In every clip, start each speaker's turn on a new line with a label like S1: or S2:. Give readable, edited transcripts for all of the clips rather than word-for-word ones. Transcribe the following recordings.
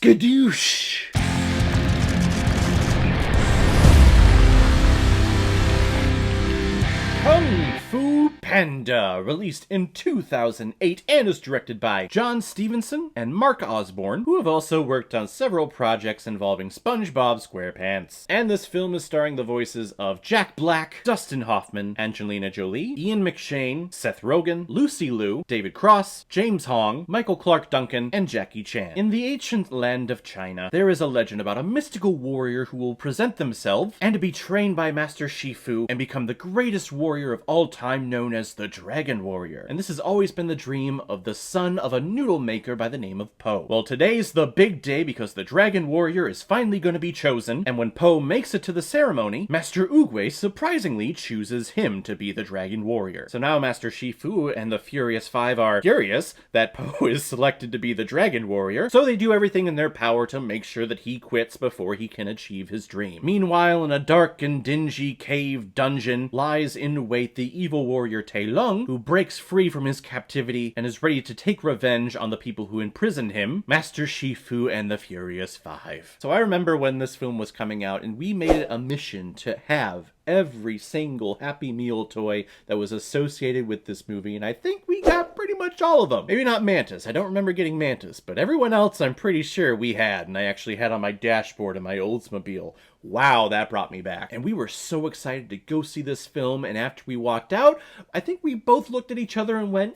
S1: Skadoosh! Kung Fu Panda, released in 2008 and is directed by John Stevenson and Mark Osborne, who have also worked on several projects involving SpongeBob SquarePants. And this film is starring the voices of Jack Black, Dustin Hoffman, Angelina Jolie, Ian McShane, Seth Rogen, Lucy Liu, David Cross, James Hong, Michael Clark Duncan, and Jackie Chan. In the ancient land of China, there is a legend about a mystical warrior who will present themselves and be trained by Master Shifu and become the greatest warrior of all time, known as the Dragon Warrior. And this has always been the dream of the son of a noodle maker by the name of Po. Well, today's the big day because the Dragon Warrior is finally going to be chosen, and when Po makes it to the ceremony, Master Oogway surprisingly chooses him to be the Dragon Warrior. So now Master Shifu and the Furious Five are furious that Po is selected to be the Dragon Warrior, so they do everything in their power to make sure that he quits before he can achieve his dream. Meanwhile, in a dark and dingy cave dungeon lies in wait the evil warrior Tai Lung, who breaks free from his captivity and is ready to take revenge on the people who imprisoned him, Master Shifu and the Furious Five. So I remember when this film was coming out, and we made it a mission to have every single Happy Meal toy that was associated with this movie, and I think we got pretty much all of them. Maybe not Mantis, I don't remember getting Mantis, but everyone else I'm pretty sure we had, and I actually had on my dashboard in my Oldsmobile. Wow, that brought me back. And we were so excited to go see this film, and after we walked out, I think we both looked at each other and went,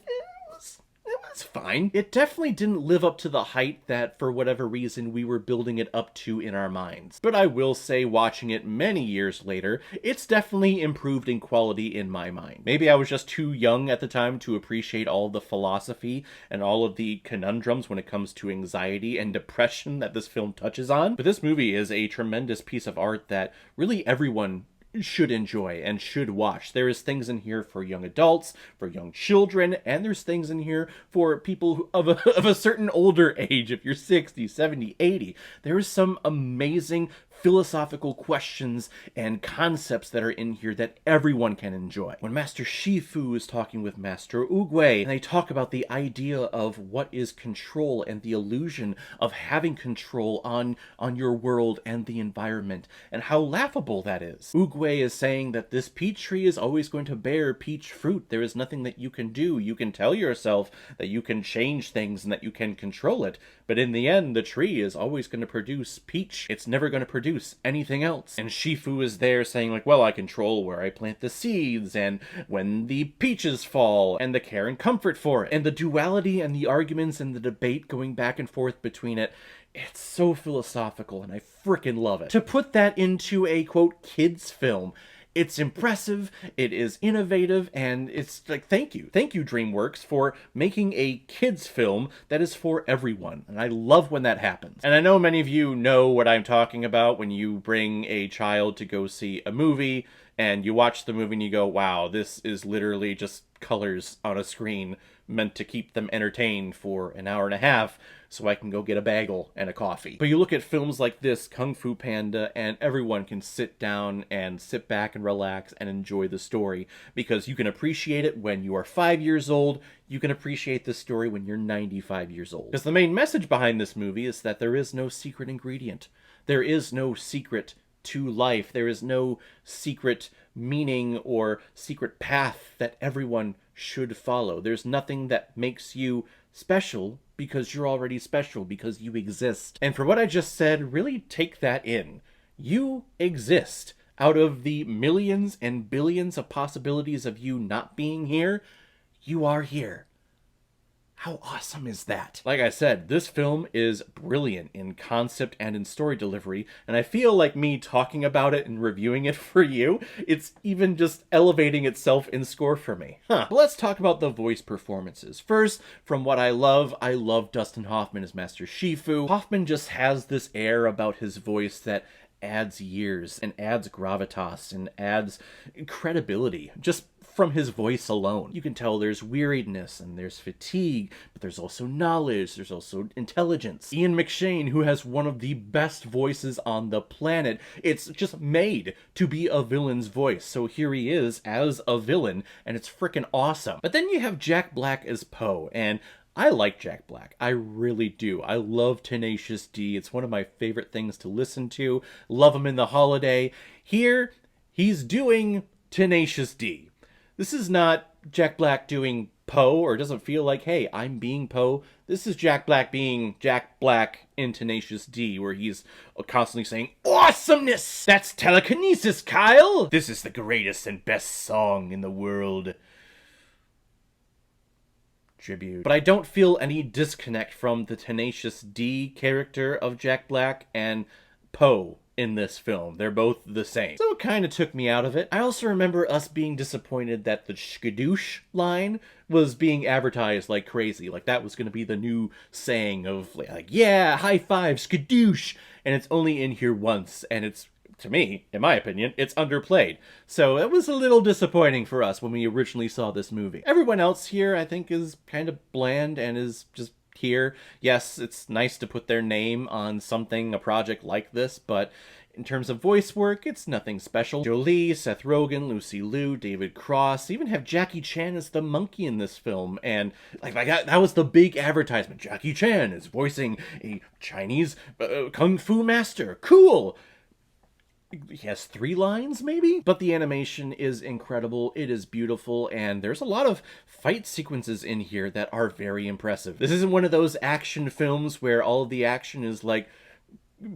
S1: it was fine. It definitely didn't live up to the height that, for whatever reason, we were building it up to in our minds. But I will say, watching it many years later, it's definitely improved in quality in my mind. Maybe I was just too young at the time to appreciate all the philosophy and all of the conundrums when it comes to anxiety and depression that this film touches on. But this movie is a tremendous piece of art that really everyone should enjoy and should watch. There is things in here for young adults, for young children, and there's things in here for people of a certain older age. If you're 60, 70, 80, there is some amazing philosophical questions and concepts that are in here that everyone can enjoy. When Master Shifu is talking with Master Oogway, and they talk about the idea of what is control and the illusion of having control on your world and the environment, and how laughable that is. Oogway is saying that this peach tree is always going to bear peach fruit. There is nothing that you can do. You can tell yourself that you can change things and that you can control it, but in the end, the tree is always going to produce peach. It's never going to produce anything else. And Shifu is there saying like, well, I control where I plant the seeds and when the peaches fall and the care and comfort for it. And the duality and the arguments and the debate going back and forth between it, it's so philosophical and I freaking love it. To put that into a, quote, kids film, it's impressive, it is innovative, and it's like, thank you, DreamWorks, for making a kids film that is for everyone, and I love when that happens. And I know many of you know what I'm talking about when you bring a child to go see a movie, and you watch the movie and you go, wow, this is literally just colors on a screen meant to keep them entertained for an hour and a half so I can go get a bagel and a coffee. But you look at films like this, Kung Fu Panda, and everyone can sit down and sit back and relax and enjoy the story because you can appreciate it when you are 5 years old. You can appreciate this story when you're 95 years old. Because the main message behind this movie is that there is no secret ingredient. There is no secret to life. There is no secret meaning or secret path that everyone should follow. There's nothing that makes you special because you're already special, because you exist. And for what I just said, really take that in. You exist. Out of the millions and billions of possibilities of you not being here, you are here. How awesome is that? Like I said, this film is brilliant in concept and in story delivery, and I feel like me talking about it and reviewing it for you, it's even just elevating itself in score for me. But let's talk about the voice performances. First, from what I love Dustin Hoffman as Master Shifu. Hoffman just has this air about his voice that adds years and adds gravitas and adds credibility just from his voice alone. You can tell there's weariness and there's fatigue, but there's also knowledge, there's also intelligence. Ian McShane, who has one of the best voices on the planet, it's just made to be a villain's voice. So here he is as a villain, and it's freaking awesome. But then you have Jack Black as Po, and I like Jack Black. I really do. I love Tenacious D. It's one of my favorite things to listen to. Love him in The Holiday. Here, he's doing Tenacious D. This is not Jack Black doing Poe, or it doesn't feel like, hey, I'm being Poe. This is Jack Black being Jack Black in Tenacious D, where he's constantly saying, awesomeness! That's telekinesis, Kyle! This is the greatest and best song in the world. Tribute. But I don't feel any disconnect from the Tenacious D character of Jack Black and Poe in this film. They're both the same. So it kind of took me out of it. I also remember us being disappointed that the skadoosh line was being advertised like crazy. Like that was going to be the new saying of like, yeah, high five, skadoosh. And it's only in here once, and it's, to me, in my opinion, it's underplayed. So it was a little disappointing for us when we originally saw this movie. Everyone else here, I think, is kind of bland and is just here. Yes, it's nice to put their name on something, a project like this, but in terms of voice work, it's nothing special. Jolie, Seth Rogen, Lucy Liu, David Cross, even have Jackie Chan as the monkey in this film, and like that was the big advertisement. Jackie Chan is voicing a Chinese kung fu master. Cool! He has 3 lines, maybe? But the animation is incredible, it is beautiful, and there's a lot of fight sequences in here that are very impressive. This isn't one of those action films where all of the action is, like,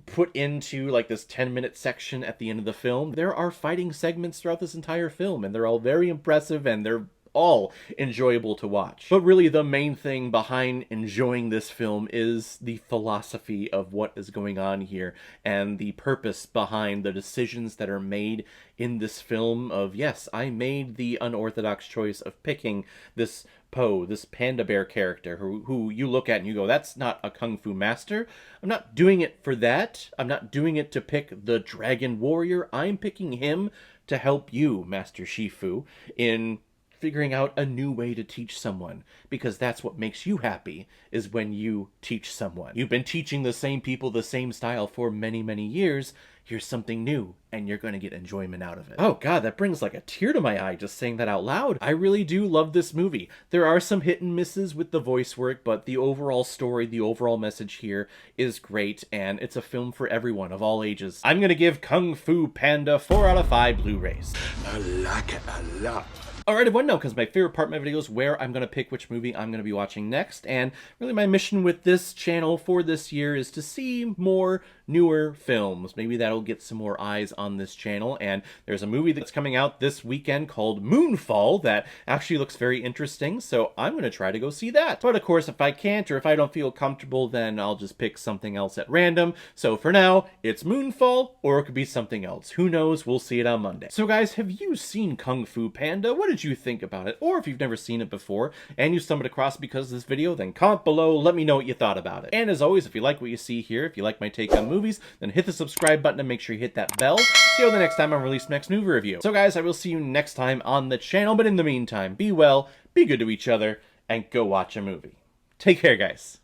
S1: put into, like, this 10-minute section at the end of the film. There are fighting segments throughout this entire film, and they're all very impressive, and they're all enjoyable to watch. But really the main thing behind enjoying this film is the philosophy of what is going on here and the purpose behind the decisions that are made in this film of, yes, I made the unorthodox choice of picking this Poe, this panda bear character who you look at and you go, that's not a kung fu master. I'm not doing it for that. I'm not doing it to pick the dragon warrior. I'm picking him to help you, Master Shifu, in figuring out a new way to teach someone, because that's what makes you happy, is when you teach someone. You've been teaching the same people the same style for many, many years. Here's something new, and you're going to get enjoyment out of it. Oh god, that brings like a tear to my eye just saying that out loud. I really do love this movie. There are some hit and misses with the voice work, but the overall story, the overall message here is great, and it's a film for everyone of all ages. I'm going to give Kung Fu Panda 4 out of 5 Blu-rays.
S2: I like it a lot.
S1: Alright, everyone, now comes my favorite part of my videos, where I'm going to pick which movie I'm going to be watching next, and really my mission with this channel for this year is to see more newer films. Maybe that'll get some more eyes on this channel, and there's a movie that's coming out this weekend called Moonfall that actually looks very interesting, so I'm going to try to go see that. But of course, if I can't, or if I don't feel comfortable, then I'll just pick something else at random. So for now, it's Moonfall, or it could be something else. Who knows? We'll see it on Monday. So guys, have you seen Kung Fu Panda? What did you think about it? Or if you've never seen it before and you stumbled across it because of this video, then comment below, let me know what you thought about it. And as always, if you like what you see here, if you like my take on movies, then hit the subscribe button and make sure you hit that bell. See you the next time I release my next movie review. So guys, I will see you next time on the channel, but in the meantime, be well, be good to each other, and go watch a movie. Take care, guys.